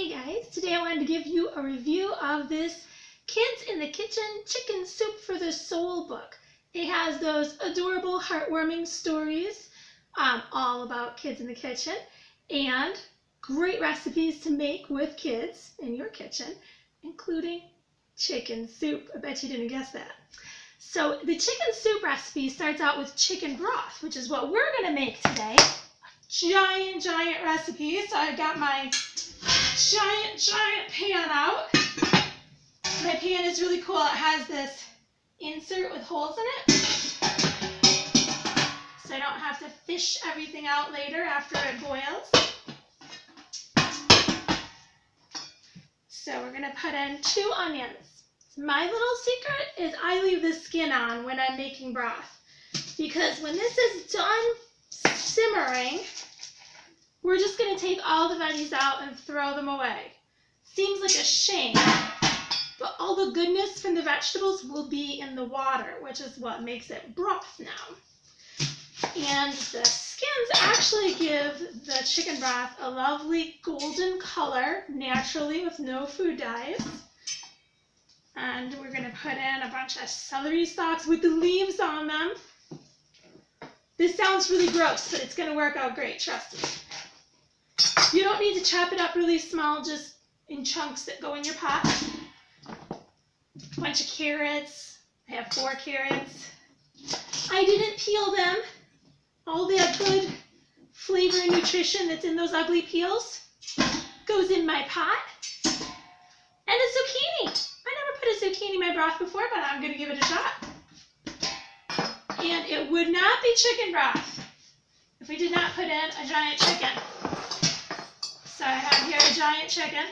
Hey guys, today I wanted to give you a review of this Kids in the Kitchen Chicken Soup for the Soul book. It has those adorable, heartwarming stories all about kids in the kitchen and great recipes to make with kids in your kitchen, including chicken soup. I bet you didn't guess that. So the chicken soup recipe starts out with chicken broth, which is what we're going to make today. A giant recipe. So I've got my giant pan out. My pan is really cool. It has this insert with holes in it, so I don't have to fish everything out later after it boils. So we're going to put in 2 onions. My little secret is I leave the skin on when I'm making broth, because when this is done simmering, we're just going to take all the veggies out and throw them away. Seems like a shame, but all the goodness from the vegetables will be in the water, which is what makes it broth now. And the skins actually give the chicken broth a lovely golden color, naturally, with no food dyes. And we're going to put in a bunch of celery stalks with the leaves on them. This sounds really gross, but it's going to work out great, trust me. You don't need to chop it up really small, just in chunks that go in your pot. A bunch of carrots. I have 4 carrots. I didn't peel them. All that good flavor and nutrition that's in those ugly peels goes in my pot. And a zucchini. I never put a zucchini in my broth before, but I'm going to give it a shot. And it would not be chicken broth if we did not put in a giant chicken. So I have here a giant chicken.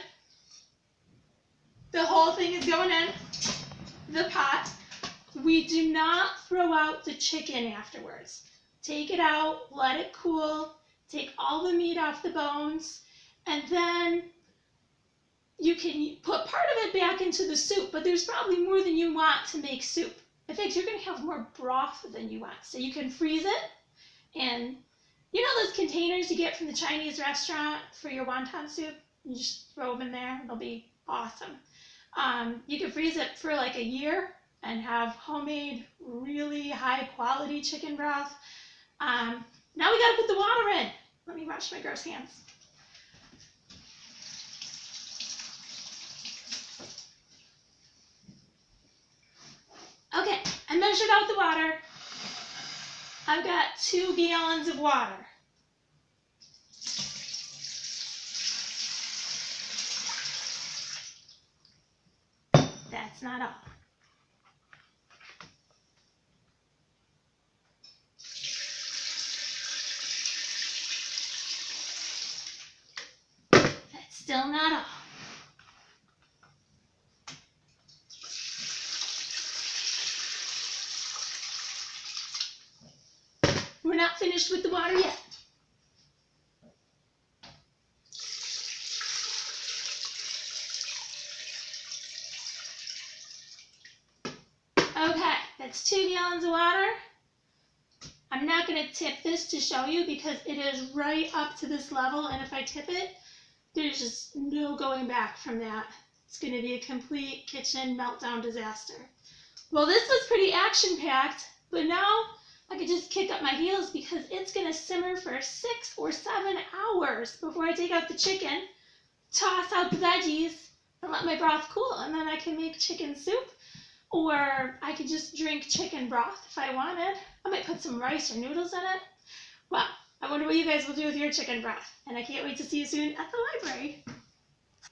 The whole thing is going in the pot. We do not throw out the chicken afterwards. Take it out, let it cool, take all the meat off the bones, and then you can put part of it back into the soup, but there's probably more than you want to make soup. In fact, you're going to have more broth than you want. So you can freeze it, and you know those containers you get from the Chinese restaurant for your wonton soup? You just throw them in there. They'll be awesome. You can freeze it for like a year and have homemade, really high quality chicken broth. Now we got to put the water in. Let me wash my gross hands. Okay, I measured out the water. I've got 2 gallons of water. That's not all. That's still not all. We're not finished with the water yet. Okay, that's 2 gallons of water. I'm not going to tip this to show you because it is right up to this level, and if I tip it, there's just no going back from that. It's going to be a complete kitchen meltdown disaster. Well, this was pretty action-packed, but now I could just kick up my heels because it's going to simmer for 6 or 7 hours before I take out the chicken, toss out the veggies, and let my broth cool, and then I can make chicken soup. Or I could just drink chicken broth if I wanted. I might put some rice or noodles in it. Well, I wonder what you guys will do with your chicken broth. And I can't wait to see you soon at the library.